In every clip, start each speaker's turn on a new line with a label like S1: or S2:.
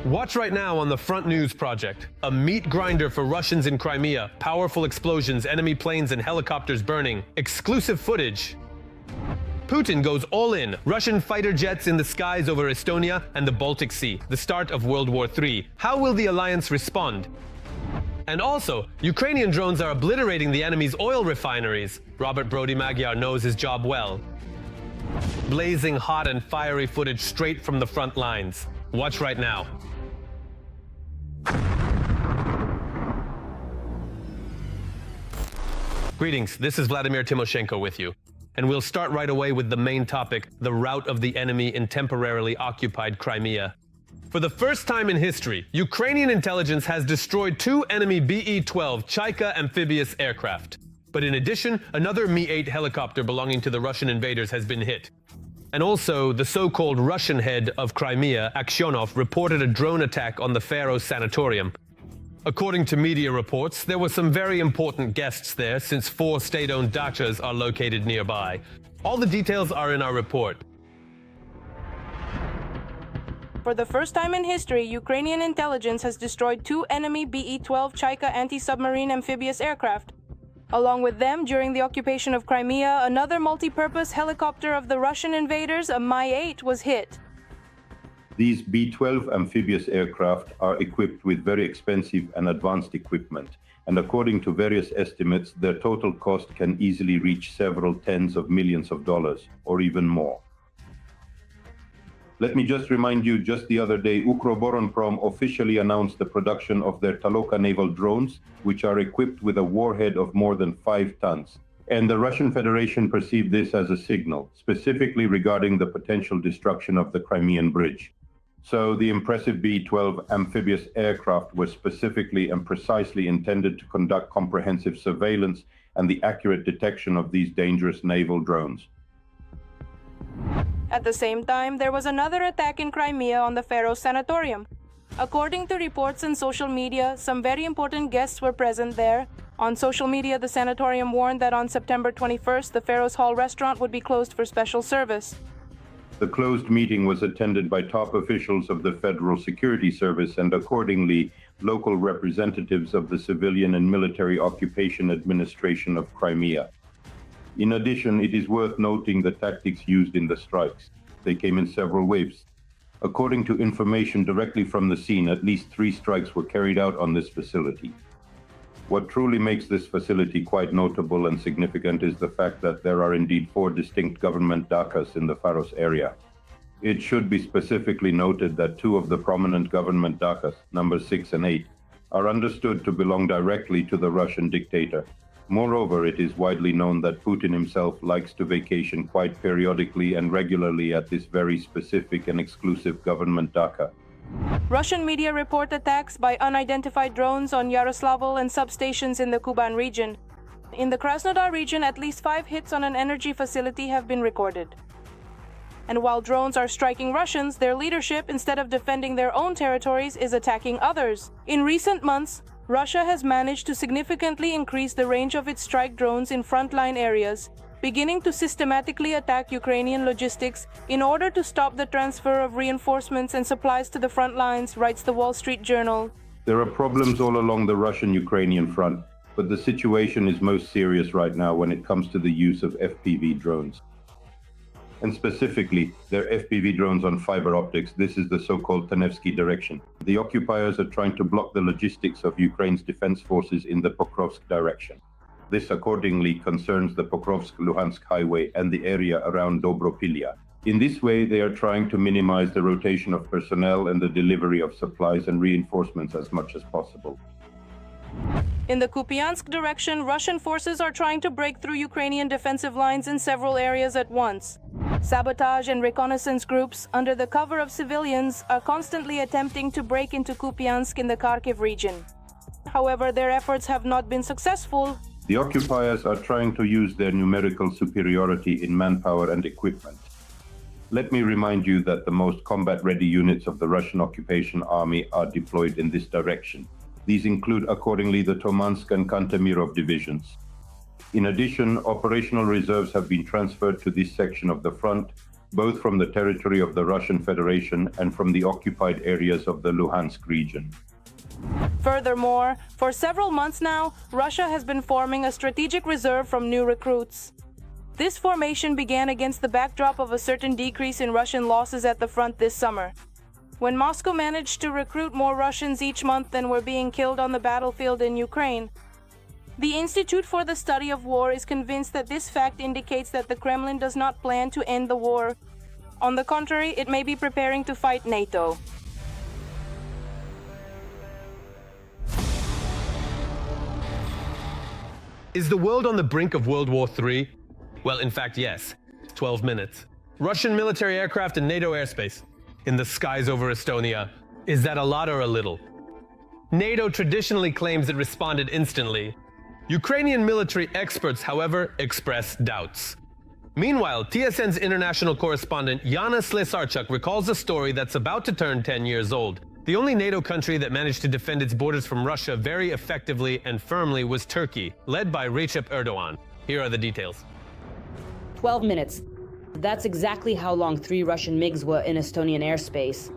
S1: Watch right now on the Front News Project. A meat grinder for Russians in Crimea, powerful explosions, enemy planes and helicopters burning. Exclusive footage. Putin goes all in. Russian fighter jets in the skies over Estonia and the Baltic Sea. The start of World War III. How will the alliance respond? And also, Ukrainian drones are obliterating the enemy's oil refineries. Robert Brody Magyar knows his job well. Blazing hot and fiery footage straight from the front lines. Watch right now. Greetings, this is Vladimir Timoshenko with you. And we'll start right away with the main topic, the rout of the enemy in temporarily occupied Crimea. For the first time in history, Ukrainian intelligence has destroyed 2 enemy BE-12 Chaika amphibious aircraft. But in addition, another Mi-8 helicopter belonging to the Russian invaders has been hit. And also, the so-called Russian head of Crimea, Aksyonov, reported a drone attack on the Faroe sanatorium. According to media reports, there were some very important guests there since 4 state-owned dachas are located nearby. All the details are in our report.
S2: For the first time in history, Ukrainian intelligence has destroyed 2 enemy BE-12 Chaika anti-submarine amphibious aircraft. Along with them, during the occupation of Crimea, another multi-purpose helicopter of the Russian invaders, a Mi-8, was hit.
S3: These B-12 amphibious aircraft are equipped with very expensive and advanced equipment, and according to various estimates, their total cost can easily reach several tens of millions of dollars, or even more. Let me just remind you, just the other day, Ukroboronprom officially announced the production of their Taloka naval drones, which are equipped with a warhead of more than 5 tons. And the Russian Federation perceived this as a signal, specifically regarding the potential destruction of the Crimean Bridge. So the impressive B-12 amphibious aircraft were specifically and precisely intended to conduct comprehensive surveillance and the accurate detection of these dangerous naval drones.
S2: At the same time, there was another attack in Crimea on the Faroe sanatorium. According to reports in social media, some very important guests were present there. On social media, the sanatorium warned that on September 21st, the Faroes Hall restaurant would be closed for special service.
S3: The closed meeting was attended by top officials of the Federal Security Service and accordingly local representatives of the Civilian and Military Occupation Administration of Crimea. In addition, it is worth noting the tactics used in the strikes. They came in several waves. According to information directly from the scene, at least 3 strikes were carried out on this facility. What truly makes this facility quite notable and significant is the fact that there are indeed 4 distinct government dachas in the Faroes area. It should be specifically noted that 2 of the prominent government dachas, numbers 6 and 8, are understood to belong directly to the Russian dictator. Moreover, it is widely known that Putin himself likes to vacation quite periodically and regularly at this very specific and exclusive government dacha.
S2: Russian media report attacks by unidentified drones on Yaroslavl and substations in the Kuban region. In the Krasnodar region, at least 5 hits on an energy facility have been recorded. And while drones are striking Russians, their leadership, instead of defending their own territories, is attacking others. In recent months, Russia has managed to significantly increase the range of its strike drones in frontline areas, beginning to systematically attack Ukrainian logistics in order to stop the transfer of reinforcements and supplies to the front lines, writes the Wall Street Journal.
S3: There are problems all along the Russian-Ukrainian front, but the situation is most serious right now when it comes to the use of FPV drones. And specifically, their FPV drones on fiber optics. This is the so-called Tanevsky direction. The occupiers are trying to block the logistics of Ukraine's defense forces in the Pokrovsk direction. This accordingly concerns the Pokrovsk-Luhansk highway and the area around Dobropilya. In this way, they are trying to minimize the rotation of personnel and the delivery of supplies and reinforcements as much as possible.
S2: In the Kupiansk direction, Russian forces are trying to break through Ukrainian defensive lines in several areas at once. Sabotage and reconnaissance groups, under the cover of civilians, are constantly attempting to break into Kupiansk in the Kharkiv region. However, their efforts have not been successful.
S3: The occupiers are trying to use their numerical superiority in manpower and equipment. Let me remind you that the most combat-ready units of the Russian occupation army are deployed in this direction. These include accordingly the Tomansk and Kantemirov divisions. In addition, operational reserves have been transferred to this section of the front, both from the territory of the Russian Federation and from the occupied areas of the Luhansk region.
S2: Furthermore, for several months now, Russia has been forming a strategic reserve from new recruits. This formation began against the backdrop of a certain decrease in Russian losses at the front this summer. When Moscow managed to recruit more Russians each month than were being killed on the battlefield in Ukraine, the Institute for the Study of War is convinced that this fact indicates that the Kremlin does not plan to end the war. On the contrary, it may be preparing to fight NATO.
S1: Is the world on the brink of World War III? Well, in fact, yes. 12 minutes. Russian military aircraft in NATO airspace. In the skies over Estonia. Is that a lot or a little? NATO traditionally claims it responded instantly. Ukrainian military experts, however, express doubts. Meanwhile, TSN's international correspondent Yana Slesarchuk recalls a story that's about to turn 10 years old. The only NATO country that managed to defend its borders from Russia very effectively and firmly was Turkey, led by Recep Erdogan. Here are the details.
S4: 12 minutes. That's exactly how long 3 Russian MiGs were in Estonian airspace.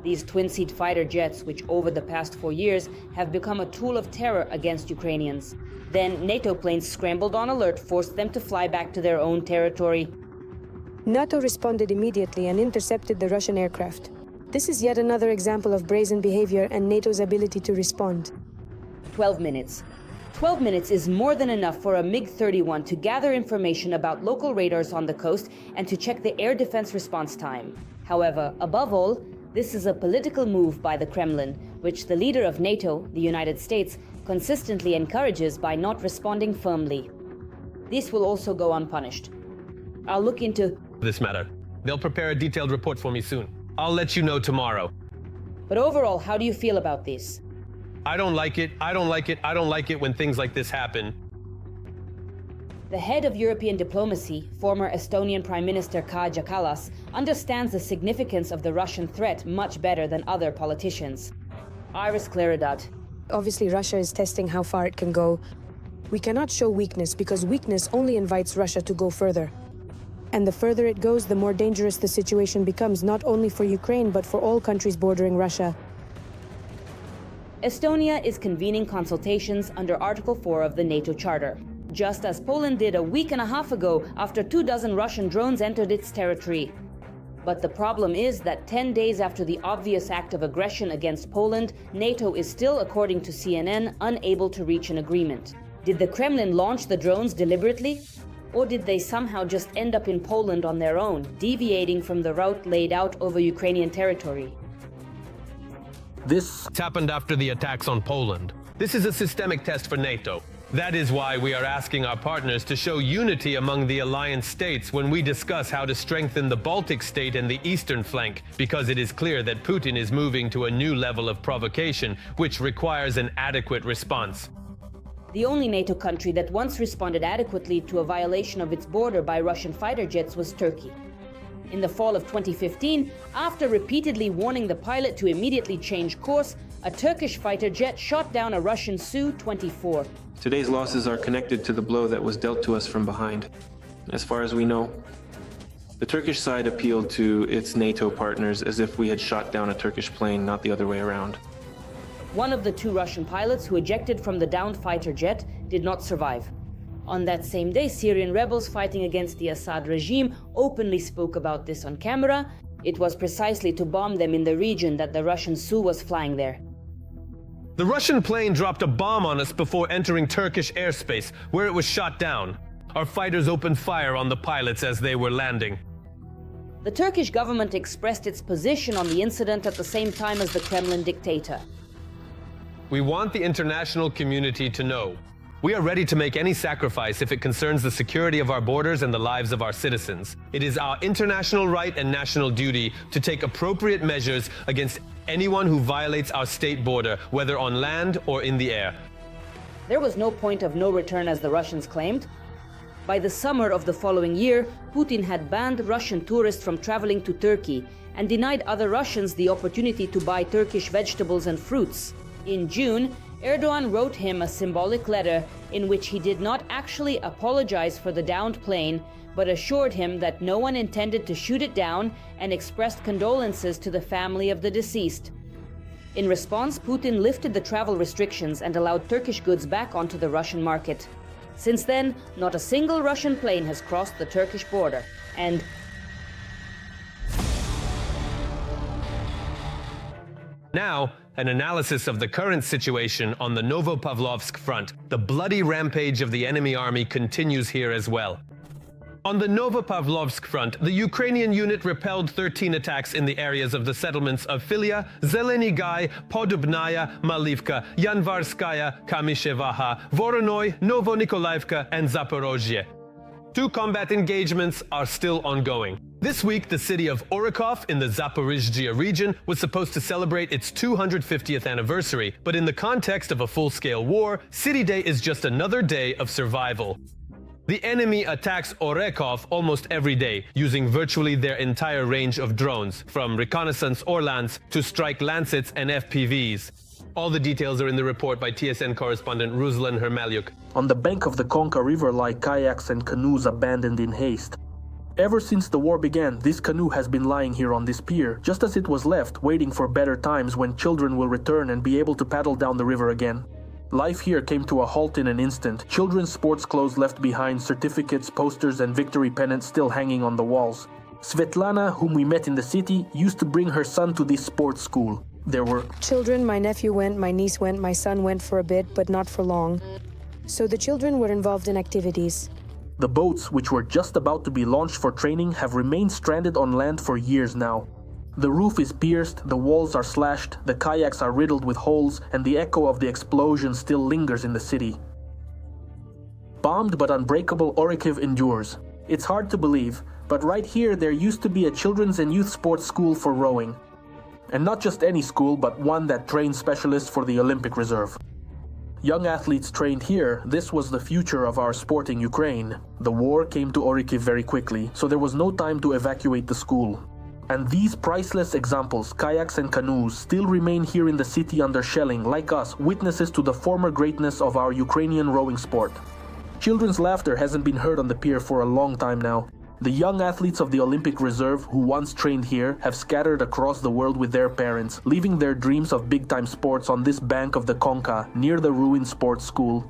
S4: These twin-seat fighter jets, which over the past 4 years have become a tool of terror against Ukrainians. Then NATO planes scrambled on alert, forced them to fly back to their own territory.
S5: NATO responded immediately and intercepted the Russian aircraft. This is yet another example of brazen behavior and NATO's ability to respond.
S4: 12 minutes. 12 minutes is more than enough for a MiG-31 to gather information about local radars on the coast and to check the air defense response time. However, above all, this is a political move by the Kremlin, which the leader of NATO, the United States, consistently encourages by not responding firmly. This will also go unpunished. I'll look into
S1: this matter. They'll prepare a detailed report for me soon. I'll let you know tomorrow.
S4: But overall, how do you feel about this?
S1: I don't like it. I don't like it. I don't like it when things like this happen.
S4: The head of European diplomacy, former Estonian Prime Minister Kaja Kallas, understands the significance of the Russian threat much better than other politicians. Iris Claridad.
S5: Obviously, Russia is testing how far it can go. We cannot show weakness because weakness only invites Russia to go further. And the further it goes, the more dangerous the situation becomes, not only for Ukraine, but for all countries bordering Russia.
S4: Estonia is convening consultations under Article 4 of the NATO Charter, just as Poland did a week and a half ago after 24 Russian drones entered its territory. But the problem is that 10 days after the obvious act of aggression against Poland, NATO is still, according to CNN, unable to reach an agreement. Did the Kremlin launch the drones deliberately? Or did they somehow just end up in Poland on their own, deviating from the route laid out over Ukrainian territory?
S1: This happened after the attacks on Poland. This is a systemic test for NATO. That is why we are asking our partners to show unity among the alliance states when we discuss how to strengthen the Baltic state and the eastern flank, because it is clear that Putin is moving to a new level of provocation, which requires an adequate response.
S4: The only NATO country that once responded adequately to a violation of its border by Russian fighter jets was Turkey. In the fall of 2015, after repeatedly warning the pilot to immediately change course, a Turkish fighter jet shot down a Russian Su-24.
S6: Today's losses are connected to the blow that was dealt to us from behind. As far as we know, the Turkish side appealed to its NATO partners as if we had shot down a Turkish plane, not the other way around.
S4: One of the 2 Russian pilots who ejected from the downed fighter jet did not survive. On that same day, Syrian rebels fighting against the Assad regime openly spoke about this on camera. It was precisely to bomb them in the region that the Russian Su was flying there.
S1: The Russian plane dropped a bomb on us before entering Turkish airspace, where it was shot down. Our fighters opened fire on the pilots as they were landing.
S4: The Turkish government expressed its position on the incident at the same time as the Kremlin dictator.
S1: We want the international community to know we are ready to make any sacrifice if it concerns the security of our borders and the lives of our citizens. It is our international right and national duty to take appropriate measures against anyone who violates our state border, whether on land or in the air.
S4: There was no point of no return, as the Russians claimed. By the summer of the following year, Putin had banned Russian tourists from traveling to Turkey and denied other Russians the opportunity to buy Turkish vegetables and fruits. In June, Erdogan wrote him a symbolic letter in which he did not actually apologize for the downed plane, but assured him that no one intended to shoot it down and expressed condolences to the family of the deceased. In response, Putin lifted the travel restrictions and allowed Turkish goods back onto the Russian market. Since then, not a single Russian plane has crossed the Turkish border. And
S1: now, an analysis of the current situation on the Novopavlovsk front. The bloody rampage of the enemy army continues here as well. On the Novopavlovsk front, the Ukrainian unit repelled 13 attacks in the areas of the settlements of Filia, Zeleny Gai, Podubnaya, Malivka, Yanvarskaya, Kamyshevaha, Voronoi, Novonikolayevka, and Zaporozhye. 2 combat engagements are still ongoing. This week, the city of Orakov in the Zaporizhzhia region was supposed to celebrate its 250th anniversary, but in the context of a full-scale war, City Day is just another day of survival. The enemy attacks Orakov almost every day, using virtually their entire range of drones, from reconnaissance Orlans to strike Lancets and FPVs. All the details are in the report by TSN correspondent Ruslan Hermalyuk.
S7: On the bank of the Konka River lie kayaks and canoes abandoned in haste. Ever since the war began, this canoe has been lying here on this pier, just as it was left, waiting for better times when children will return and be able to paddle down the river again. Life here came to a halt in an instant. Children's sports clothes left behind, certificates, posters, and victory pennants still hanging on the walls. Svetlana, whom we met in the city, used to bring her son to this sports school. There were
S5: children, my nephew went, my niece went, my son went for a bit, but not for long. So the children were involved in activities.
S7: The boats, which were just about to be launched for training, have remained stranded on land for years now. The roof is pierced, the walls are slashed, the kayaks are riddled with holes, and the echo of the explosion still lingers in the city. Bombed but unbreakable, Orakov endures. It's hard to believe, but right here there used to be a children's and youth sports school for rowing. And not just any school, but one that trains specialists for the Olympic Reserve. Young athletes trained here. This was the future of our sporting Ukraine. The war came to Orakov very quickly, so there was no time to evacuate the school. And these priceless examples, kayaks and canoes, still remain here in the city under shelling, like us, witnesses to the former greatness of our Ukrainian rowing sport. Children's laughter hasn't been heard on the pier for a long time now. The young athletes of the Olympic Reserve who once trained here have scattered across the world with their parents, leaving their dreams of big-time sports on this bank of the Konka, near the ruined sports school.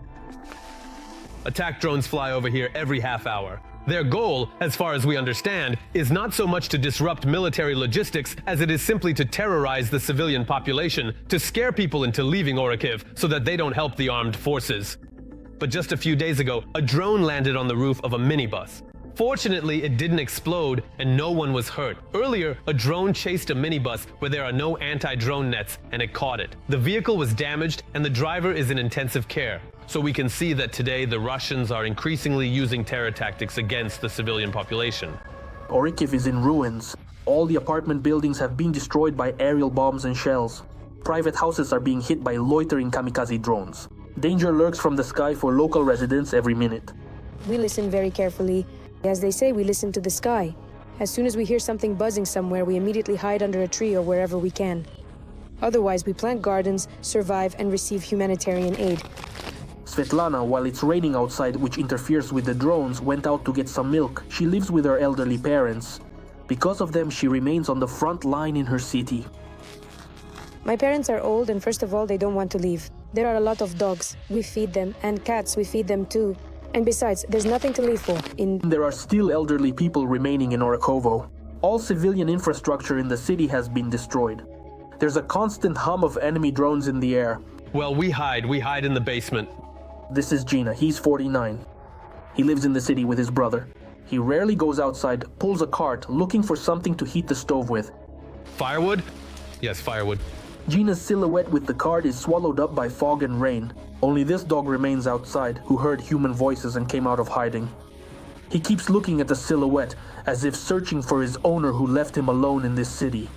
S1: Attack drones fly over here every half hour. Their goal, as far as we understand, is not so much to disrupt military logistics as it is simply to terrorize the civilian population, to scare people into leaving Orakov so that they don't help the armed forces. But just a few days ago, a drone landed on the roof of a minibus. Fortunately, it didn't explode and no one was hurt. Earlier, a drone chased a minibus where there are no anti-drone nets and it caught it. The vehicle was damaged and the driver is in intensive care. So we can see that today the Russians are increasingly using terror tactics against the civilian population.
S7: Orakov is in ruins. All the apartment buildings have been destroyed by aerial bombs and shells. Private houses are being hit by loitering kamikaze drones. Danger lurks from the sky for local residents every minute.
S5: We listen very carefully. As they say, we listen to the sky. As soon as we hear something buzzing somewhere, we immediately hide under a tree or wherever we can. Otherwise, we plant gardens, survive, and receive humanitarian aid.
S7: Svetlana, while it's raining outside, which interferes with the drones, went out to get some milk. She lives with her elderly parents. Because of them, she remains on the front line in her city.
S5: My parents are old, and first of all, they don't want to leave. There are a lot of dogs. We feed them, and cats, we feed them too. And besides, there's nothing to live for.
S7: There are still elderly people remaining in Orakovo. All civilian infrastructure in the city has been destroyed. There's a constant hum of enemy drones in the air.
S1: Well, we hide in the basement.
S7: This is Gina, he's 49. He lives in the city with his brother. He rarely goes outside, pulls a cart, looking for something to heat the stove with.
S1: Firewood? Yes, firewood.
S7: Gina's silhouette with the cart is swallowed up by fog and rain. Only this dog remains outside, who heard human voices and came out of hiding. He keeps looking at the silhouette, as if searching for his owner who left him alone in this city.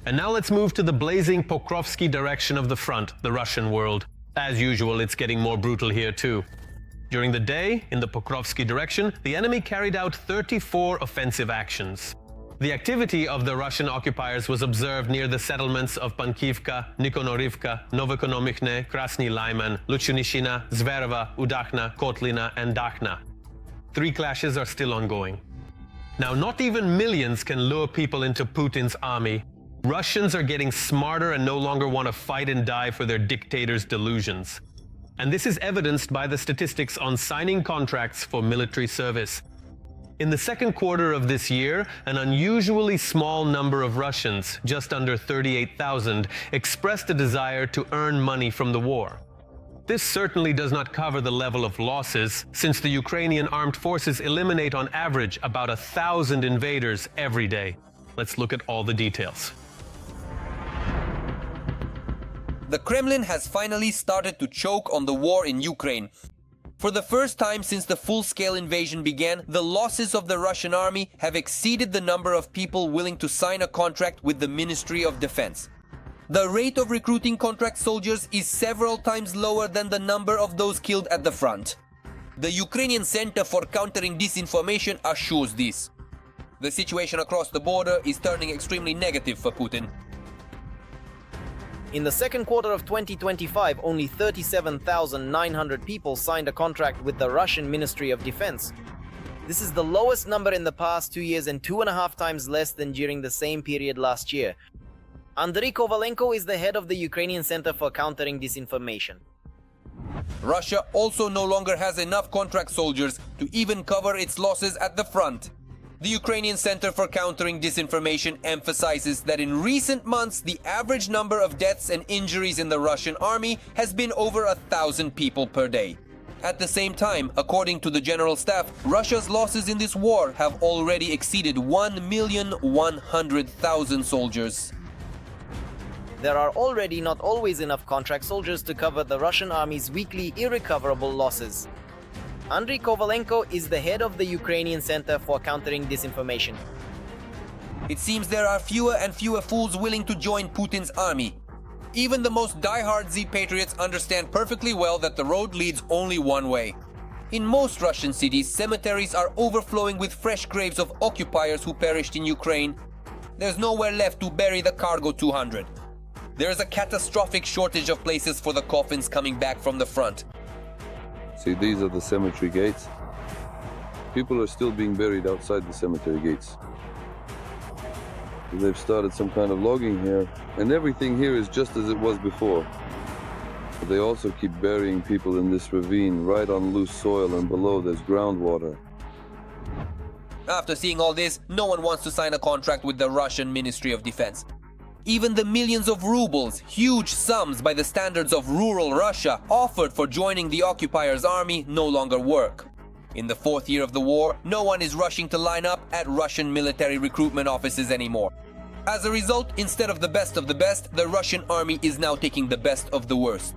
S1: And now let's move to the blazing Pokrovsk direction of the front, the Russian world. As usual, it's getting more brutal here too. During the day, in the Pokrovsk direction, the enemy carried out 34 offensive actions. The activity of the Russian occupiers was observed near the settlements of Pankivka, Nikonorivka, Novokonomichne, Krasny Lyman, Luchunishina, Zverova, Udachna, Kotlina, and Dakhna. 3 clashes are still ongoing. Now, not even millions can lure people into Putin's army. Russians are getting smarter and no longer want to fight and die for their dictator's delusions. And this is evidenced by the statistics on signing contracts for military service. In the second quarter of this year, an unusually small number of Russians, just under 38,000, expressed a desire to earn money from the war. This certainly does not cover the level of losses, since the Ukrainian armed forces eliminate on average about 1,000 invaders every day. Let's look at all the details.
S8: The Kremlin has finally started to choke on the war in Ukraine. For the first time since the full-scale invasion began, the losses of the Russian army have exceeded the number of people willing to sign a contract with the Ministry of Defense. The rate of recruiting contract soldiers is several times lower than the number of those killed at the front. The Ukrainian Center for Countering Disinformation assures this. The situation across the border is turning extremely negative for Putin.
S9: In the second quarter of 2025, only 37,900 people signed a contract with the Russian Ministry of Defense. This is the lowest number in the past 2 years and 2.5 times less than during the same period last year. Andriy Kovalenko is the head of the Ukrainian Center for Countering Disinformation.
S8: Russia also no longer has enough contract soldiers to even cover its losses at the front. The Ukrainian Center for Countering Disinformation emphasizes that in recent months, the average number of deaths and injuries in the Russian army has been over 1,000 people per day. At the same time, according to the General Staff, Russia's losses in this war have already exceeded 1,100,000 soldiers.
S9: There are already not always enough contract soldiers to cover the Russian army's weekly irrecoverable losses. Andriy Kovalenko is the head of the Ukrainian Center for Countering Disinformation.
S8: It seems there are fewer and fewer fools willing to join Putin's army. Even the most die-hard Z patriots understand perfectly well that the road leads only one way. In most Russian cities, cemeteries are overflowing with fresh graves of occupiers who perished in Ukraine. There's nowhere left to bury the Cargo 200. There is a catastrophic shortage of places for the coffins coming back from the front.
S10: See, these are the cemetery gates. People are still being buried outside the cemetery gates. They've started some kind of logging here, and everything here is just as it was before. But they also keep burying people in this ravine, right on loose soil, and below there's groundwater.
S8: After seeing all this, no one wants to sign a contract with the Russian Ministry of Defense. Even the millions of rubles, huge sums by the standards of rural Russia, offered for joining the occupiers' army no longer work. In the 4th year of the war, no one is rushing to line up at Russian military recruitment offices anymore. As a result, instead of the best, the Russian army is now taking the best of the worst.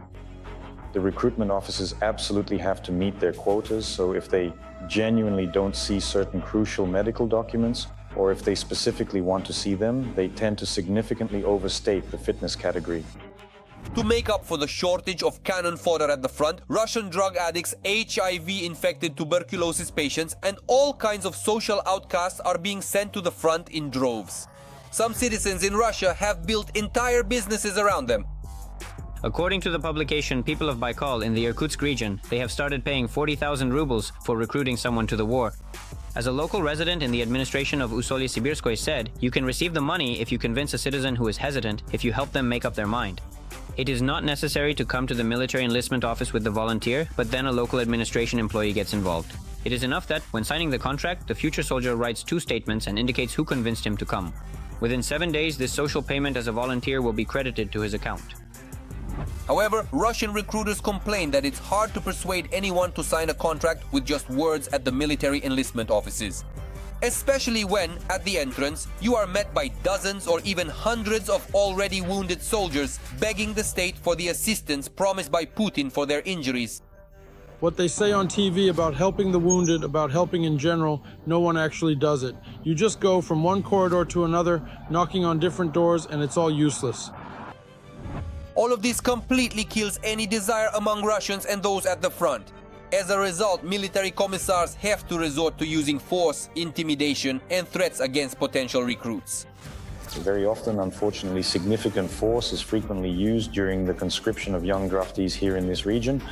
S11: The recruitment offices absolutely have to meet their quotas, so if they genuinely don't see certain crucial medical documents, or if they specifically want to see them, they tend to significantly overstate the fitness category.
S8: To make up for the shortage of cannon fodder at the front, Russian drug addicts, HIV-infected tuberculosis patients, and all kinds of social outcasts are being sent to the front in droves. Some citizens in Russia have built entire businesses around them.
S12: According to the publication People of Baikal in the Irkutsk region, they have started paying 40,000 rubles for recruiting someone to the war. As a local resident in the administration of Ussolye-Sibirskoye said, you can receive the money if you convince a citizen who is hesitant, if you help them make up their mind. It is not necessary to come to the military enlistment office with the volunteer, but then a local administration employee gets involved. It is enough that, when signing the contract, the future soldier writes 2 statements and indicates who convinced him to come. Within 7 days, this social payment as a volunteer will be credited to his account.
S8: However, Russian recruiters complain that it's hard to persuade anyone to sign a contract with just words at the military enlistment offices. Especially when, at the entrance, you are met by dozens or even hundreds of already wounded soldiers begging the state for the assistance promised by Putin for their injuries.
S13: What they say on TV about helping the wounded, about helping in general, no one actually does it. You just go from one corridor to another, knocking on different doors, and it's all useless.
S8: All of this completely kills any desire among Russians and those at the front. As a result, military commissars have to resort to using force, intimidation, and threats against potential recruits.
S11: Very often, unfortunately, significant force is frequently used during the conscription of young draftees here in this region,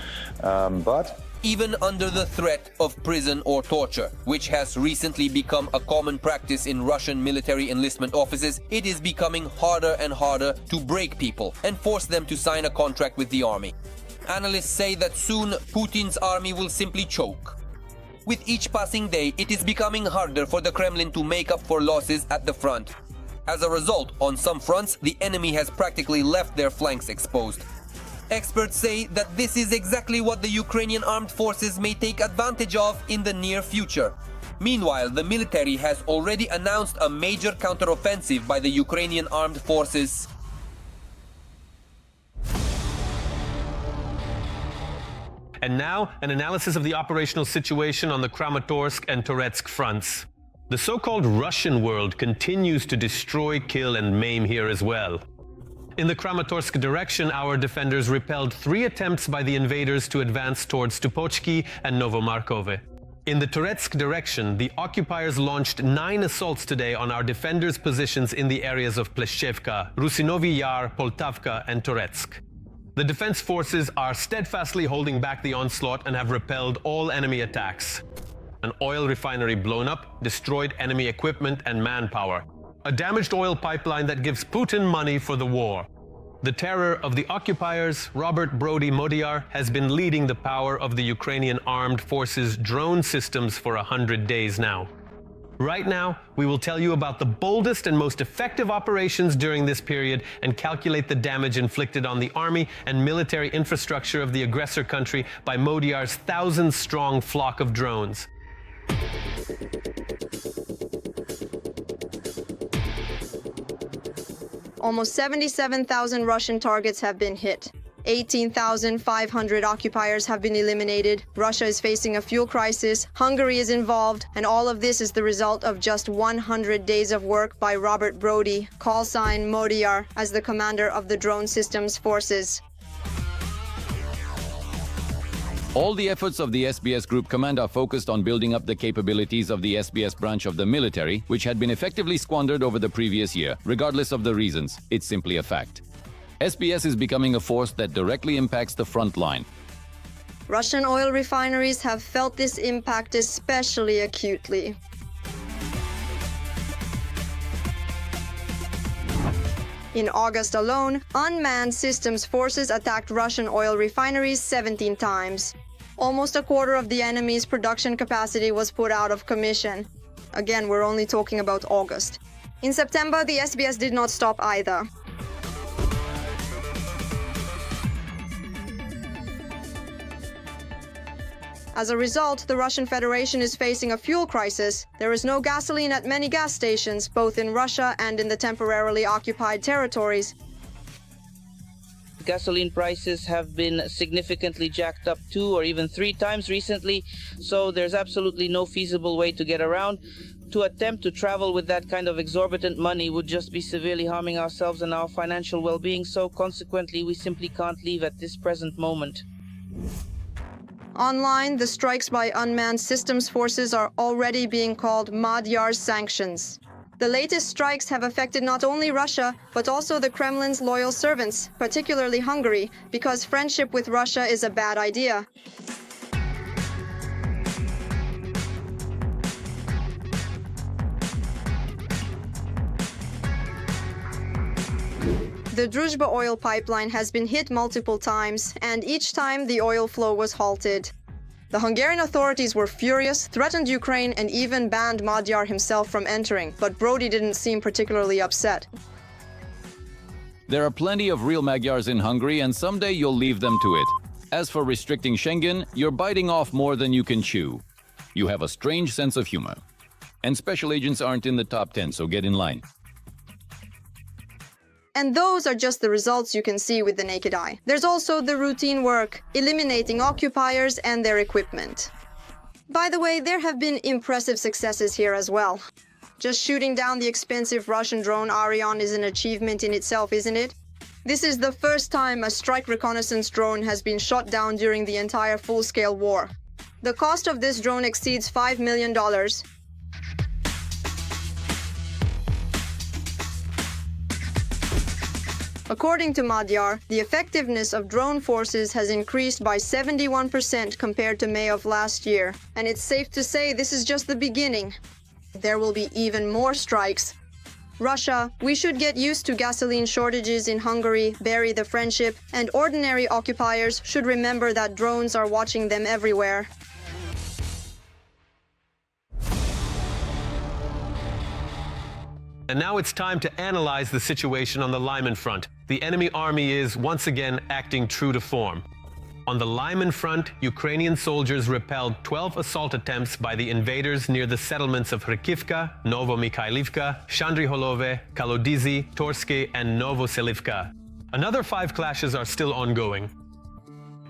S11: but
S8: even under the threat of prison or torture, which has recently become a common practice in Russian military enlistment offices, it is becoming harder and harder to break people and force them to sign a contract with the army. Analysts say that soon Putin's army will simply choke. With each passing day, it is becoming harder for the Kremlin to make up for losses at the front. As a result, on some fronts, the enemy has practically left their flanks exposed. Experts say that this is exactly what the Ukrainian armed forces may take advantage of in the near future. Meanwhile, the military has already announced a major counteroffensive by the Ukrainian armed forces.
S1: And now, an analysis of the operational situation on the Kramatorsk and Toretsk fronts. The so-called Russian world continues to destroy, kill, and maim here as well. In the Kramatorsk direction, our defenders repelled 3 attempts by the invaders to advance towards Stupochki and Novomarkove. In the Toretsk direction, the occupiers launched 9 assaults today on our defenders' positions in the areas of Pleshchevka, Rusinovi Yar, Poltavka, and Toretsk. The defense forces are steadfastly holding back the onslaught and have repelled all enemy attacks. An oil refinery blown up, destroyed enemy equipment and manpower. A damaged oil pipeline that gives Putin money for the war. The terror of the occupiers, Robert Brody Modiar, has been leading the power of the Ukrainian armed forces' drone systems for 100 days now. Right now, we will tell you about the boldest and most effective operations during this period and calculate the damage inflicted on the army and military infrastructure of the aggressor country by Modiar's 1,000-strong flock of drones.
S14: Almost 77,000 Russian targets have been hit. 18,500 occupiers have been eliminated. Russia is facing a fuel crisis. Hungary is involved. And all of this is the result of just 100 days of work by Robert Brody, call sign Modiar, as the commander of the drone systems forces.
S15: All the efforts of the SBS Group Command are focused on building up the capabilities of the SBS branch of the military, which had been effectively squandered over the previous year. Regardless of the reasons, it's simply a fact. SBS is becoming a force that directly impacts the front line.
S14: Russian oil refineries have felt this impact especially acutely. In August alone, unmanned systems forces attacked Russian oil refineries 17 times. Almost a quarter of the enemy's production capacity was put out of commission. Again, we're only talking about August. In September, the SBS did not stop either. As a result, the Russian Federation is facing a fuel crisis. There is no gasoline at many gas stations, both in Russia and in the temporarily occupied territories.
S16: Gasoline prices have been significantly jacked up 2 or even 3 times recently, so there's absolutely no feasible way to get around. To attempt to travel with that kind of exorbitant money would just be severely harming ourselves and our financial well-being, so consequently we simply can't leave at this present moment.
S14: Online, the strikes by unmanned systems forces are already being called Modiar's sanctions. The latest strikes have affected not only Russia, but also the Kremlin's loyal servants, particularly Hungary, because friendship with Russia is a bad idea. The Druzhba oil pipeline has been hit multiple times, and each time the oil flow was halted. The Hungarian authorities were furious, threatened Ukraine, and even banned Modiar himself from entering, but Brody didn't seem particularly upset.
S15: There are plenty of real Magyars in Hungary, and someday you'll leave them to it. As for restricting Schengen, you're biting off more than you can chew. You have a strange sense of humor. And special agents aren't in the top 10, so get in line.
S14: And those are just the results you can see with the naked eye. There's also the routine work, eliminating occupiers and their equipment. By the way, there have been impressive successes here as well. Just shooting down the expensive Russian drone Arion is an achievement in itself, isn't it? This is the first time a strike reconnaissance drone has been shot down during the entire full-scale war. The cost of this drone exceeds $5 million. According to Madhyar, the effectiveness of drone forces has increased by 71% compared to May of last year. And it's safe to say this is just the beginning. There will be even more strikes. Russia, we should get used to gasoline shortages in Hungary, bury the friendship, and ordinary occupiers should remember that drones are watching them everywhere.
S1: And now it's time to analyze the situation on the Lyman front. The enemy army is, once again, acting true to form. On the Lyman front, Ukrainian soldiers repelled 12 assault attempts by the invaders near the settlements of Kharkivka, Novomykhailivka, Shandryholove, Kalodizi, Torske, and Novoselivka. Another 5 clashes are still ongoing.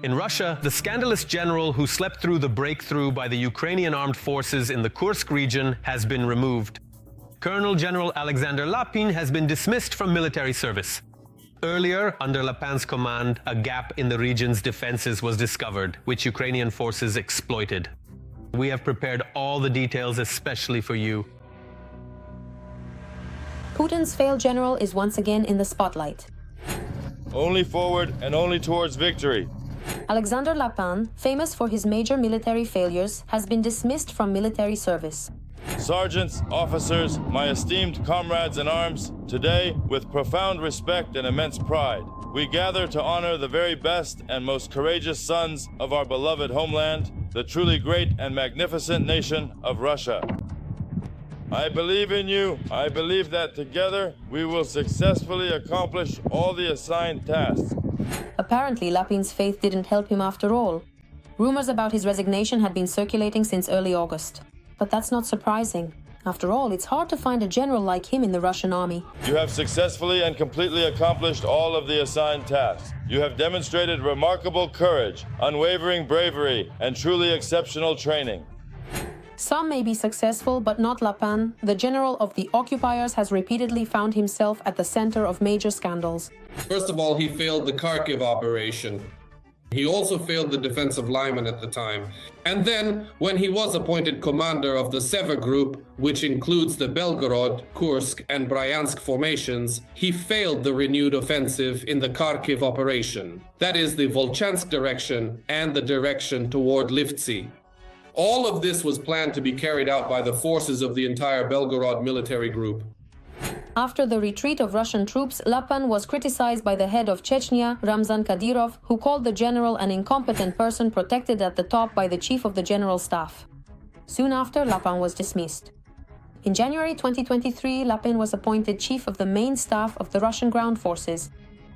S1: In Russia, the scandalous general who slept through the breakthrough by the Ukrainian armed forces in the Kursk region has been removed. Colonel General Alexander Lapin has been dismissed from military service. Earlier, under Lapin's command, a gap in the region's defenses was discovered, which Ukrainian forces exploited. We have prepared all the details especially for you.
S17: Putin's failed general is once again in the spotlight.
S18: Only forward and only towards victory.
S17: Alexander Lapin, famous for his major military failures, has been dismissed from military service.
S18: Sergeants, officers, my esteemed comrades in arms, today, with profound respect and immense pride, we gather to honor the very best and most courageous sons of our beloved homeland, the truly great and magnificent nation of Russia. I believe in you. I believe that together we will successfully accomplish all the assigned tasks.
S17: Apparently, Lapin's faith didn't help him after all. Rumors about his resignation had been circulating since early August. But that's not surprising. After all, it's hard to find a general like him in the Russian army.
S18: You have successfully and completely accomplished all of the assigned tasks. You have demonstrated remarkable courage, unwavering bravery, and truly exceptional training.
S17: Some may be successful, but not Lapin. The general of the occupiers has repeatedly found himself at the center of major scandals.
S19: First of all, he failed the Kharkiv operation. He also failed the defense of Lyman at the time. And then, when he was appointed commander of the Sever Group, which includes the Belgorod, Kursk, and Bryansk formations, he failed the renewed offensive in the Kharkiv operation. That is the Volchansk direction and the direction toward Livtsi. All of this was planned to be carried out by the forces of the entire Belgorod military group.
S17: After the retreat of Russian troops, Lapin was criticized by the head of Chechnya, Ramzan Kadyrov, who called the general an incompetent person protected at the top by the chief of the general staff. Soon after, Lapin was dismissed. In January 2023, Lapin was appointed chief of the main staff of the Russian ground forces.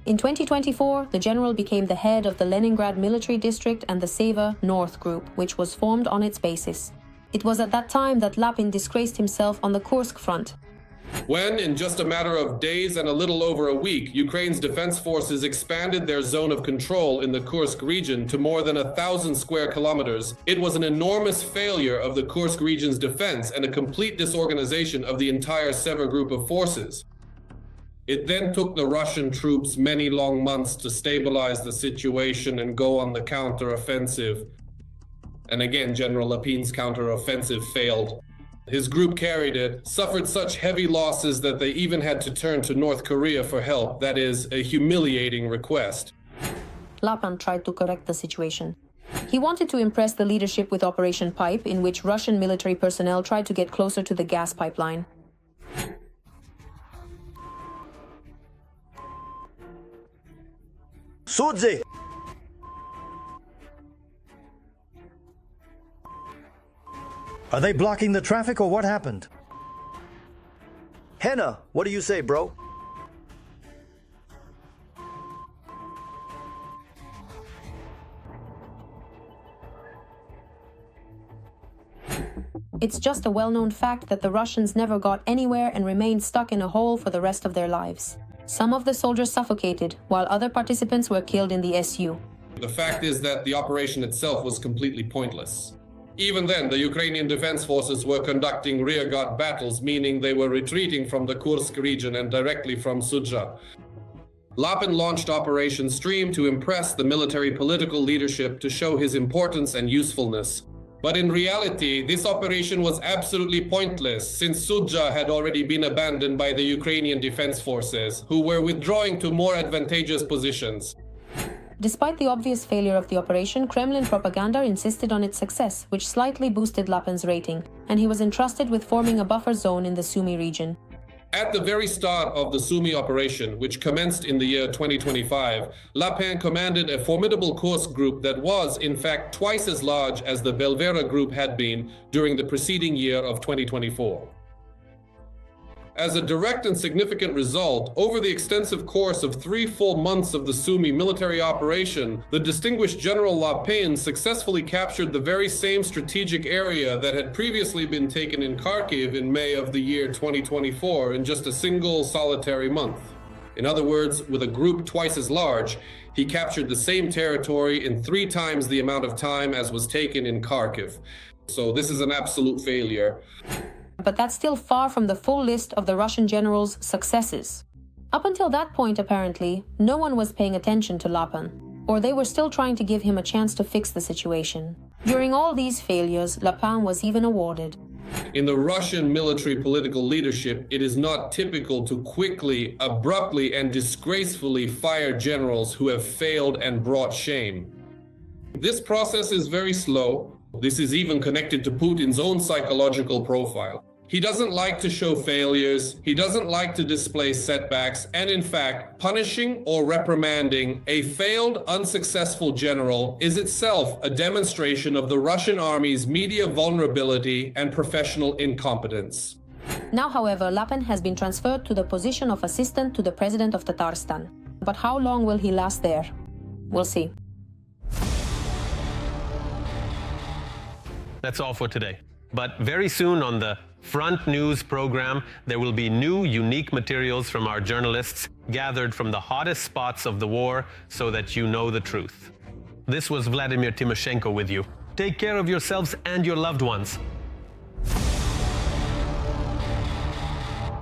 S17: In 2024, the general became the head of the Leningrad military district and the Seva North Group, which was formed on its basis. It was at that time that Lapin disgraced himself on the Kursk front.
S19: When, in just a matter of days and a little over a week, Ukraine's defense forces expanded their zone of control in the Kursk region to more than 1,000 square kilometers, it was an enormous failure of the Kursk region's defense and a complete disorganization of the entire Sever group of forces. It then took the Russian troops many long months to stabilize the situation and go on the counter-offensive. And again, General Lapin's counter-offensive failed. His group carried it, suffered such heavy losses that they even had to turn to North Korea for help. That is a humiliating request.
S17: Lapin tried to correct the situation. He wanted to impress the leadership with Operation Pipe, in which Russian military personnel tried to get closer to the gas pipeline.
S20: Sudzi! Are they blocking the traffic or what happened? Henna, what do you say, bro?
S17: It's just a well-known fact that the Russians never got anywhere and remained stuck in a hole for the rest of their lives. Some of the soldiers suffocated, while other participants were killed in the SU.
S19: The fact is that the operation itself was completely pointless. Even then, the Ukrainian defense forces were conducting rearguard battles, meaning they were retreating from the Kursk region and directly from Sudzha. Lapin launched Operation Stream to impress the military political leadership to show his importance and usefulness. But in reality, this operation was absolutely pointless, since Sudzha had already been abandoned by the Ukrainian defense forces, who were withdrawing to more advantageous positions.
S17: Despite the obvious failure of the operation, Kremlin propaganda insisted on its success, which slightly boosted Lapan's rating, and he was entrusted with forming a buffer zone in the Sumy region.
S19: At the very start of the Sumy operation, which commenced in the year 2025, Lapan commanded a formidable Kursk group that was, in fact, twice as large as the Belvera group had been during the preceding year of 2024. As a direct and significant result, over the extensive course of 3 full months of the Sumy military operation, the distinguished General Lapan successfully captured the very same strategic area that had previously been taken in Kharkiv in May of the year 2024 in just a single solitary month. In other words, with a group twice as large, he captured the same territory in 3 times the amount of time as was taken in Kharkiv. So this is an absolute failure.
S17: But that's still far from the full list of the Russian general's successes. Up until that point, apparently, no one was paying attention to Lapan, or they were still trying to give him a chance to fix the situation. During all these failures, Lapan was even awarded.
S19: In the Russian military political leadership, it is not typical to quickly, abruptly, and disgracefully fire generals who have failed and brought shame. This process is very slow. This is even connected to Putin's own psychological profile. He doesn't like to show failures, he doesn't like to display setbacks, and in fact, punishing or reprimanding a failed, unsuccessful general is itself a demonstration of the Russian army's media vulnerability and professional incompetence.
S17: Now, however, Lapan has been transferred to the position of assistant to the president of Tatarstan. But how long will he last there? We'll see.
S1: That's all for today. But very soon on the Front News program, there will be new, unique materials from our journalists gathered from the hottest spots of the war so that you know the truth. This was Vladimir Timoshenko with you. Take care of yourselves and your loved ones.